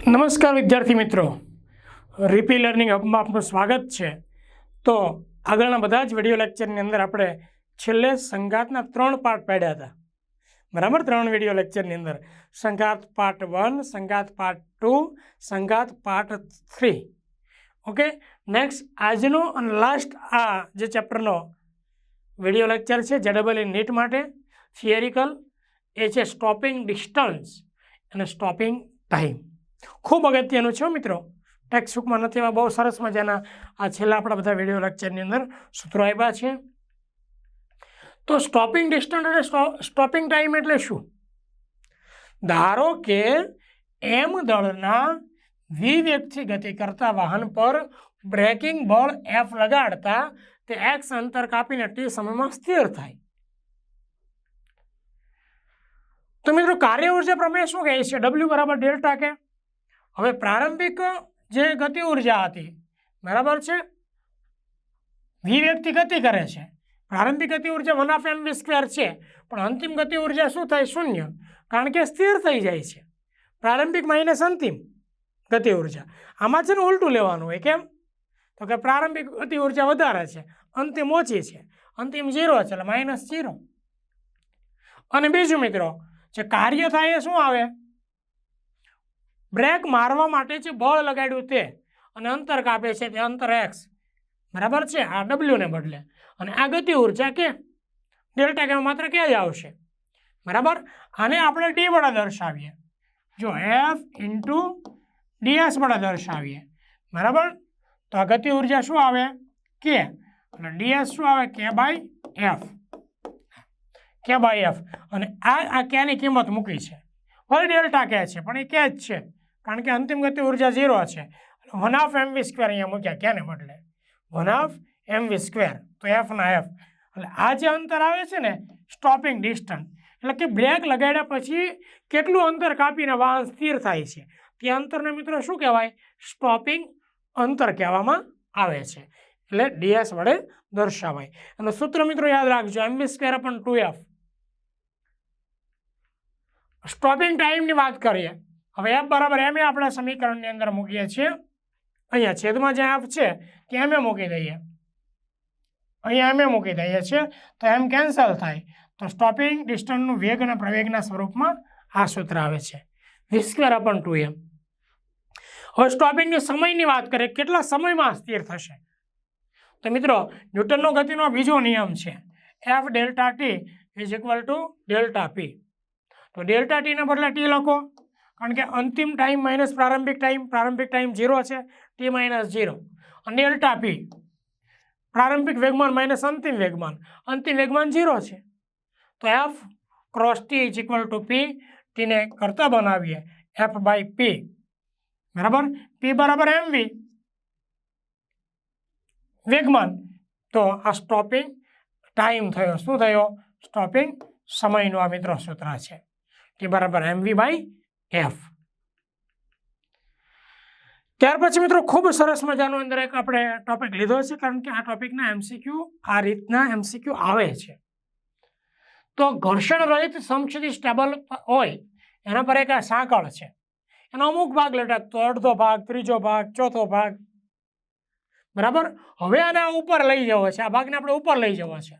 નમસ્કાર વિદ્યાર્થી મિત્રો, રીપી લર્નિંગ હબમાં આપનું સ્વાગત છે। તો આગળના બધા જ વિડીયો લેક્ચરની અંદર આપણે છેલ્લે સંઘાતના 3 પાર્ટ પાડ્યા હતા, બરાબર। 3 વિડીયો લેક્ચરની અંદર સંઘાત પાર્ટ 1, સંઘાત પાર્ટ 2, સંઘાત પાર્ટ 3। ઓકે, નેક્સ્ટ આજનો અને લાસ્ટ આ જે ચેપ્ટરનો વિડીયો લેક્ચર છે JEE નીટ માટે થિયરિકલ, એ છે સ્ટોપિંગ ડિસ્ટન્સ અને સ્ટોપિંગ ટાઈમ। ખૂબ અગત્યનું છે મિત્રો, ટેક્સ્ટ બુકમાં નથી, એવા બહુ સરસ મજાના આ છેલ્લા આપણા બધા વિડીયો લેક્ચરની અંદર સૂત્રો આપ્યા છે। તો સ્ટોપિંગ ડિસ્ટન્સ અને સ્ટોપિંગ ટાઈમ એટલે શું? ધારો કે એમ દળના વિવેગથી ગતિ કરતા વાહન પર બ્રેકિંગ બળ F લગાડતા તે x અંતર કાપીને t સમયમાં સ્થિર થાય। તો મિત્રો કાર્ય ઉર્જા પ્રમેય શું કહે છે? W બરાબર ડેલ્ટા કે। હવે પ્રારંભિક જે ગતિ ઉર્જા હતી, બરાબર છે, વિવેગથી ગતિ કરે છે, પ્રારંભિક ગતિ ઉર્જા 1/mv² છે, પણ અંતિમ ગતિ ઉર્જા શું થાય? 0, કારણ કે સ્થિર થઈ જાય છે। પ્રારંભિક માઇનસ અંતિમ ગતિ ઉર્જા, આમાં છે ને ઉલટું લેવાનું હોય। કેમ? તો કે પ્રારંભિક ગતિ ઉર્જા વધારે છે, અંતિમ ઓછી છે, અંતિમ 0 છે એટલે -0। અને બીજું મિત્રો, જે કાર્ય થાય એ શું આવે? બ્રેક મારવા માટે જે બળ લગાડ્યું તે અને અંતર કાપે છે તે અંતર x, બરાબર છે, આ W ને બદલે, અને આ ગતિ ઉર્જા કે ડેલ્ટા કે માત્ર કે જ આવશે, બરાબર। આને આપણે d વડે દર્શાવીએ, જો F × ds વડે દર્શાવીએ, બરાબર। તો આ ગતિ ઉર્જા શું આવે? k, અને ds શું આવે? k/f, અને આ k ની કિંમત મૂકી છે, ભલે ડેલ્ટા કે છે પણ એ કે જ છે, કારણ કે અંતિમ ગતિ ઉર્જા 0 છે। 1/mv² અહીંયા મૂક્યા કેને બદલે, 1/mv², તો f ના f, એટલે આ જે અંતર આવે છે ને સ્ટોપિંગ ડિસ્ટન્સ, એટલે કે બ્રેક લગાડ્યા પછી કેટલું અંતર કાપીને વાહન સ્થિર થાય છે તે અંતરને મિત્રો શું કહેવાય? સ્ટોપિંગ અંતર કહેવામાં આવે છે, એટલે ds વડે દર્શાવાય। અને સૂત્ર મિત્રો યાદ રાખજો, mv²/2f। સ્ટોપિંગ ટાઈમની વાત કરીએ, હવે f બરાબર m આપણે સમીકરણની અંદર મૂકીએ છીએ, અહીંયા છેદમાં જે f છે ત્યાં m મૂકી દઈએ, અહીંયા m મૂકી દઈએ છીએ, તો m કેન્સલ થાય, તો સ્ટોપિંગ ડિસ્ટન્સનું વેગ અને પ્રવેગના સ્વરૂપમાં આ સૂત્ર આવે છે, v²/2m। હવે સ્ટોપિંગની સમયની વાત કરીએ, કેટલા સમયમાં સ્થિર થશે? તો મિત્રો ન્યૂટનનો ગતિનો બીજો નિયમ છે, F delta t = delta p। તો ડેલ્ટા t ને બદલે t લખો, કારણ કે અંતિમ ટાઈમ માઇનસ પ્રારંભિક ટાઈમ 0 છે, t - 0, અને ડેલ્ટા p પ્રારંભિક વેગમાન માઇનસ અંતિમ વેગમાન 0 છે, તો F × t = p, t ને કરતા બનાવીએ F/p, બરાબર। p બરાબર mv વેગમાન, તો આ સ્ટોપિંગ ટાઈમ થયો, શું થયો? સ્ટોપિંગ સમયનું આ મિત્રો સૂત્ર છે, t બરાબર mv/f। ત્યાર પછી મિત્રો ખૂબ સરસ મજાનો અંદર એક આપણે ટોપિક લીધો છે, કારણ કે આ ટોપિકના MCQ આ રીતના MCQ આવે છે। તો ઘર્ષણ રહિત સમક્ષિતિજ ટેબલ હોય એના પર એક આ સાંકળ છે, એનો અમુક ભાગ લટકતો, અડધો ભાગ, ત્રીજો ભાગ, ચોથો ભાગ, બરાબર। હવે આને ઉપર લઈ જવો છે, આ ભાગને આપણે ઉપર લઈ જવો છે,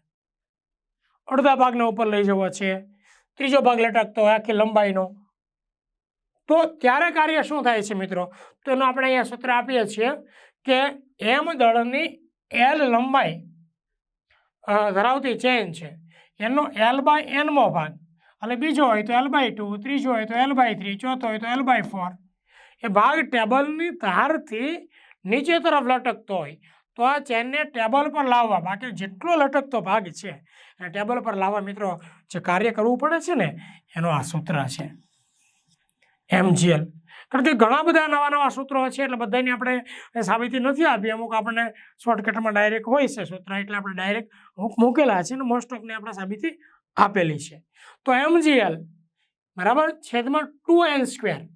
અડધા ભાગને ઉપર લઈ જવો છે, ત્રીજો ભાગ લટકતો હોય આખી લંબાઈનો, તો ત્યારે કાર્ય શું થાય છે મિત્રો? તો એનું આપણે અહીંયા સૂત્ર આપીએ છીએ કે m દળની l લંબાઈ ધરાવતી ચેન છે, એનો l/n મો ભાગ, અને બીજો હોય તો l/2, ત્રીજો હોય તો l/3, ચોથો હોય તો l/4, એ ભાગ ટેબલની ધારથી નીચે તરફ લટકતો હોય તો આ ચેનને ટેબલ પર લાવવા, બાકી જેટલો લટકતો ભાગ છે એને ટેબલ પર લાવવા મિત્રો જે કાર્ય કરવું પડે છે ને, એનો આ સૂત્ર છે mgl। કારણ કે ઘણા બધા નવા સૂત્રો છે, એટલે બધાની આપણે સાબિતી નથી આપી, અમુક આપણને શોર્ટકટમાં ડાયરેક્ટ હોય છે સૂત્ર, એટલે આપણે ડાયરેક્ટ મૂકેલા છે, અને મોસ્ટ ઓફની આપણે સાબિતી આપેલી છે। તો mgl બરાબર છેદમાં 2n²,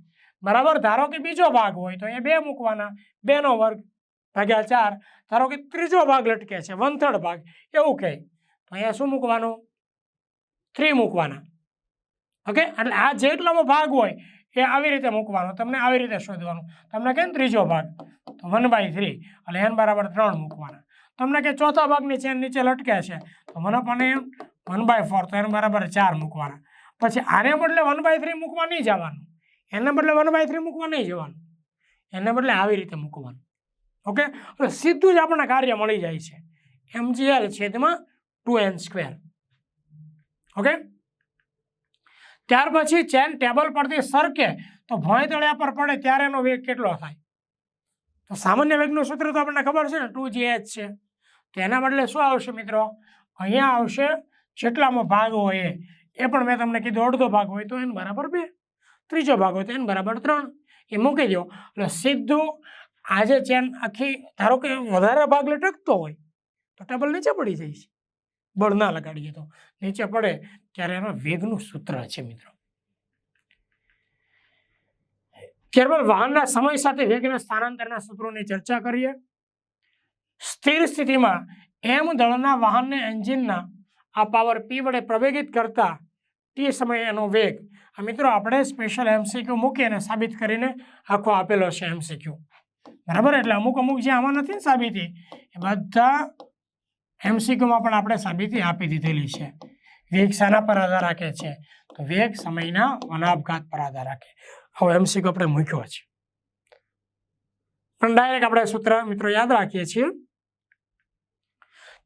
બરાબર। ધારો કે બીજો ભાગ હોય તો અહીંયા 2 મૂકવાના, 2/4, ધારો કે ત્રીજો ભાગ લટકે છે, 1/3 ભાગ, એવું કહે તો અહીંયા શું મૂકવાનું? 3 મૂકવાના। ઓકે, એટલે આ જેટલામાં ભાગ હોય એ આવી રીતે મૂકવાનો, તમને આવી રીતે શોધવાનું. તમને કે ત્રીજો ભાગ તો 1/3 એટલે n બરાબર 3 મૂકવાના. તમને કે ચોથા ભાગની ચેન નીચે લટકે છે તો 1/4 તો n બરાબર 4 મૂકવાના. પછી આને બદલે 1/3 મૂકવા નહીં જવાનું, એને બદલે 1/3 મૂકવા નહીં જવાનું, એને બદલે આવી રીતે મૂકવાનું. ઓકે, એટલે સીધું જ આપણને કાર્ય મળી જાય છે, mgl છેદમાં 2n². ઓકે, ત્યાર પછી ચેન ટેબલ પરથી સરકે તો ભોંયતળિયા પર પડે ત્યારે એનો વેગ કેટલો થાય? તો સામાન્ય વેગનું સૂત્ર તો આપણને ખબર છે ને, 2gh છે. તો એના બદલે શું આવશે મિત્રો? અહીંયા આવશે જેટલામાં ભાગ હોય એ પણ મેં તમને કીધું અડધો ભાગ હોય તો n બરાબર 2, ત્રીજો ભાગ હોય તો n બરાબર 3 એ મૂકી દો. એટલે સીધું આજે ચેન આખી ધારો કે વધારે ભાગ લટકતો હોય તો ટેબલ નીચે પડી જાય છે, બળ ના લગાડીએ તો નીચે પડે ત્યારે એનો વેગનું સૂત્ર છે મિત્રો. ત્યારબાદ વાહનના સમય સાથે વેગના સ્થાનાંતરના સૂત્રોની ચર્ચા કરીએ. સ્થિર સ્થિતિમાં m દળના વાહનને એન્જિનના આ પાવર p વડે પ્રવેગિત કરતા t સમયે એનો વેગ. આ મિત્રો આપણે સ્પેશિયલ MCQ મૂકી અને સાબિત કરીને આખો આપેલો છે MCQ, બરાબર. એટલે અમુક જે આમાં નથી ને સાબિતી, એ બધા MCQમાં પણ આપણે સાબિતી આપી દીધેલી છે. વેગ શાના પર આધાર રાખે છે? તો વેગ સમયના વનાપઘાત પર આધાર રાખે. હવે MCQ આપણે મૂક્યો છે પણ ડાયરેક્ટ આપણે સૂત્ર મિત્રો યાદ રાખીએ છીએ.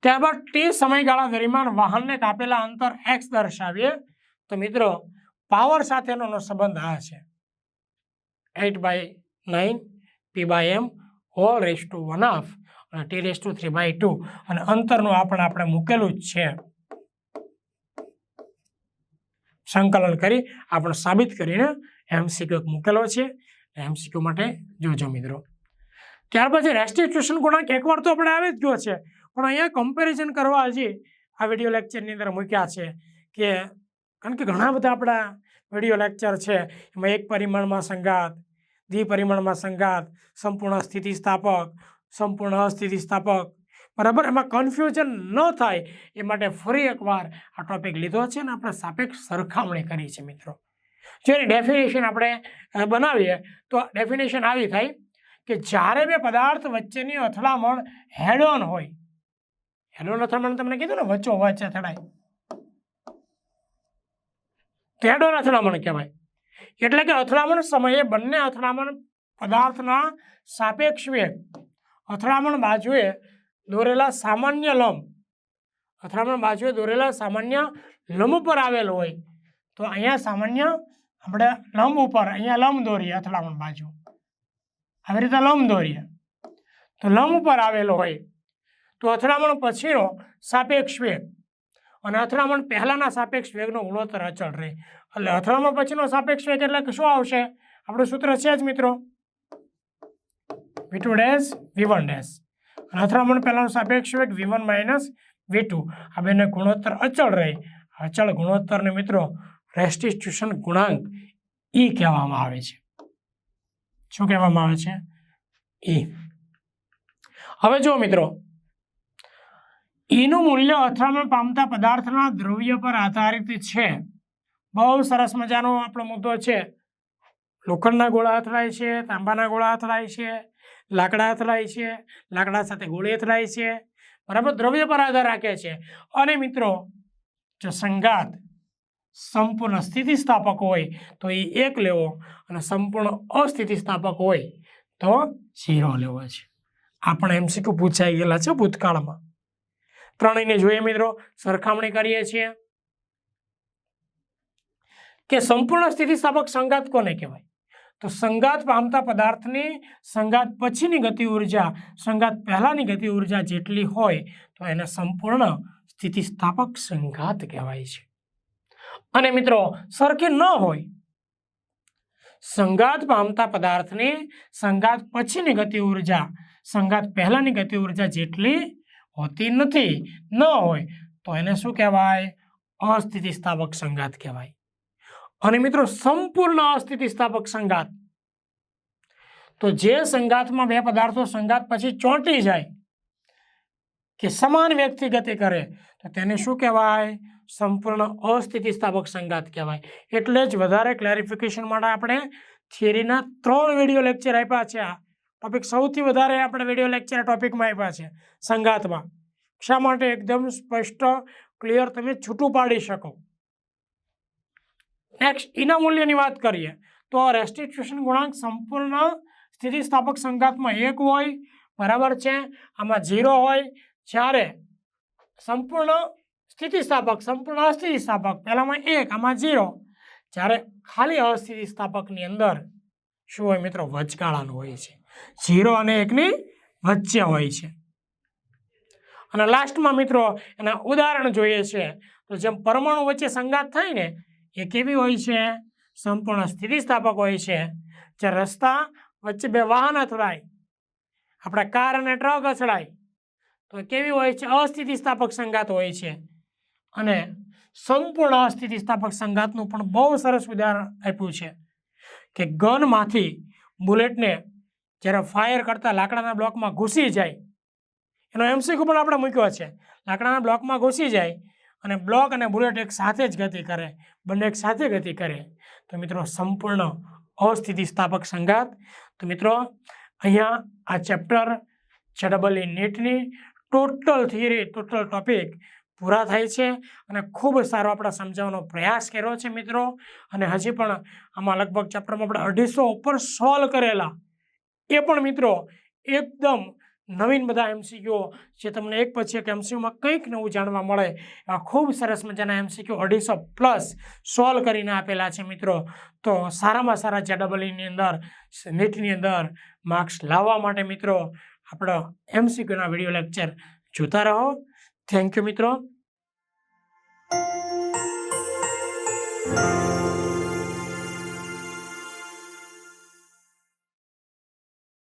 ત્યારબાદ t સમયગાળા દરમિયાન વાહનને કાપેલા અંતર x દર્શાવીએ તો મિત્રો પાવર સાથેનો સંબંધ આ છે, 8/9 p/m હોલ રેસ ટુ 1/2 અને t^3/2 અને અંતરનું આપણે મૂકેલું જ છે. સંકલન કરી આપણે સાબિત કરીને MCQ મૂકેલો છે. MCQ માટે જોજો મિત્રો. ત્યાર પછી રેસ્ટિટ્યુશન ગુણાંક એકવાર તો આપણે આવી જ ગયો છે, પણ અહીંયા કમ્પેરિઝન કરવા હજી આ વિડીયો લેક્ચરની અંદર મૂક્યા છે કે કારણ કે ઘણા બધા આપણા વિડીયો લેક્ચર છે એમાં એક પરિમાણમાં સંઘાત, દ્વિપરિમાણમાં સંઘાત, સંપૂર્ણ સ્થિતિસ્થાપક, સંપૂર્ણ અસ્થિતિસ્થાપક, બરાબર. એમાં કન્ફ્યુઝન ન થાય એ માટે ફરી એકવાર આ ટોપિક લીધો છે અને આપણે સાપેક્ષ સરખામણી કરી છે મિત્રો. જો એની ડેફિનેશન આપણે બનાવીએ તો ડેફિનેશન આવી થાય કે જ્યારે બે પદાર્થ વચ્ચેની અથડામણ હેડ ઓન હોય, હેડ ઓન અથડામણ તમને કીધું ને વચ્ચો વચ્ચે અથડાય તો હેડ ઓન અથડામણ કહેવાય. એટલે કે અથડામણ સમયે બંને અથડામણ પદાર્થના સાપેક્ષ વેગ અથડામણ બાજુએ દોરેલા સામાન્ય લંબ, અથડામણ બાજુએ દોરેલા સામાન્ય લંબ પર આવેલ હોય તો અહીંયા સામાન્ય આપણે લંબ ઉપર અહીંયા લંબ દોરીએ, અથડામણ બાજુ આવી રીતે લંબ દોરીએ તો લંબ ઉપર આવેલો હોય તો અથડામણ પછીનો સાપેક્ષ વેગ અને અથડામણ પહેલાના સાપેક્ષ વેગનો ગુણોત્તર અચળ રહે. એટલે અથડામણ પછીનો સાપેક્ષ વેગ એટલે કે શું આવશે? આપણું સૂત્ર છે જ મિત્રો, v2 ડેશ v1 ડેશ અને અથડામણ પહેલાનો સાપેક્ષ વેગ v1 માઇનસ v2. આ બેને ગુણોત્તર અચળ રહે. અચળ ગુણોત્તરને મિત્રો રેસ્ટિટ્યુશન ગુણાંક E કહેવામાં આવે છે. શું કહેવામાં આવે છે? E. હવે જો મિત્રો ઈનું મૂલ્ય અથડામણ પામતા પદાર્થના દ્રવ્ય પર આધારિત છે. બહુ સરસ મજાનો આપણો મુદ્દો છે. લોખંડના ગોળા અથડાય છે, તાંબાના ગોળા અથડાય છે, લાકડા અથડાય છે, લાકડા સાથે ગોળી અથડાય છે, બરાબર. દ્રવ્ય પર આધાર રાખે છે. અને મિત્રો જો સંઘાત સંપૂર્ણ સ્થિતિસ્થાપક હોય તો એ 1 લેવો અને સંપૂર્ણ અસ્થિતિસ્થાપક હોય તો 0 લેવો છે. આપણે MCQ પૂછાઈ ગયેલા છે ભૂતકાળમાં. ત્રણેયને જોઈએ મિત્રો, સરખામણી કરીએ છીએ કે સંપૂર્ણ સ્થિતિસ્થાપક સંઘાત કોને કહેવાય? તો સંઘાત પામતા પદાર્થની સંઘાત પછીની ગતિ ઉર્જા સંઘાત પહેલાની ગતિ ઉર્જા જેટલી હોય તો એને સંપૂર્ણ સ્થિતિસ્થાપક સંઘાત કહેવાય છે. અને મિત્રો સરખી ન હોય, સંઘાત પામતા પદાર્થની સંઘાત પછીની ગતિ ઉર્જા સંઘાત પહેલાની ગતિ ઉર્જા જેટલી હોતી નથી, ન હોય તો એને શું કહેવાય? અસ્થિતિસ્થાપક સંઘાત કહેવાય. અને મિત્રો સંપૂર્ણ અસ્થિતિસ્થાપક સંઘાત તો જે સંઘાતમાં બે પદાર્થો સંઘાત પછી ચોંટી જાય કે સમાન વેગથી ગતિ કરે તો તેને શું કહેવાય? સંપૂર્ણ અસ્થિતિસ્થાપક સંઘાત કહેવાય. એટલે જ વધારે ક્લેરિફિકેશન માટે આપણે થિયરીના 3 વિડીયો લેક્ચર આપ્યા છે. આ ટોપિક સૌથી વધારે આપણે વિડીયો લેક્ચર ટોપિકમાં આપ્યા છે સંઘાતમાં. શા માટે? એકદમ સ્પષ્ટ ક્લિયર તમે છૂટું પાડી શકો. નેક્સ્ટ એના મૂલ્યની વાત કરીએ તો રેસ્ટિટ્યુશન ગુણાંક સંપૂર્ણ સ્થિતિસ્થાપક સંઘાતમાં 1 હોય, બરાબર છે. આમાં 0 હોય. જ્યારે સંપૂર્ણ સ્થિતિસ્થાપક, સંપૂર્ણ અસ્થિતિસ્થાપક પહેલામાં 1, આમાં 0. જ્યારે ખાલી અસ્થિતિસ્થાપકની અંદર શું હોય મિત્રો? વચગાળાનું હોય છે. 0 અને 1ની વચ્ચે હોય છે. અને લાસ્ટમાં મિત્રો એના ઉદાહરણ જોઈએ છે તો જેમ પરમાણુ વચ્ચે સંઘાત થાય ને એ કેવી હોય છે? સંપૂર્ણ સ્થિતિસ્થાપક હોય છે. જે રસ્તા વચ્ચે 2 વાહન અથડાય, આપણે કાર અને ટ્રક અથડાય તો કેવી હોય છે? અસ્થિતિસ્થાપક સંઘાત હોય છે. અને સંપૂર્ણ અસ્થિતિસ્થાપક સંઘાતનું પણ બહુ સરસ ઉદાહરણ આપ્યું છે કે ગનમાંથી બુલેટને જ્યારે ફાયર કરતા લાકડાના બ્લોકમાં ઘૂસી જાય, એનો એમસીક્યુ પણ આપણે મૂક્યો છે. લાકડાના બ્લોકમાં ઘૂસી જાય અને બ્લોક અને બુલેટ એક સાથે જ ગતિ કરે, બંને એક સાથે ગતિ કરે તો મિત્રો સંપૂર્ણ અસ્થિતિસ્થાપક સંઘાત. તો મિત્રો અહીંયા આ ચેપ્ટર JEE નીટની ટોટલ થિયરી, ટોટલ ટોપિક પૂરા થાય છે અને ખૂબ સારો આપણે સમજાવવાનો પ્રયાસ કર્યો છે મિત્રો. અને હજી પણ આમાં લગભગ ચેપ્ટરમાં આપણે 250 ઉપર સોલ્વ કરેલા, એ પણ મિત્રો એકદમ નવીન બધા એમસીક્યુ જે તમને એક પછી એક એમસીક્યુમાં કંઈક નવું જાણવા મળે એવા ખૂબ સરસ મજાના એમસીક્યુ 250+ સોલ્વ કરીને આપેલા છે મિત્રો. તો સારામાં સારા JEEની અંદર, નીટની અંદર માર્ક્સ લાવવા માટે મિત્રો આપણો એમસીક્યુના વિડીયો લેક્ચર જોતા રહો. થેન્ક યુ મિત્રો.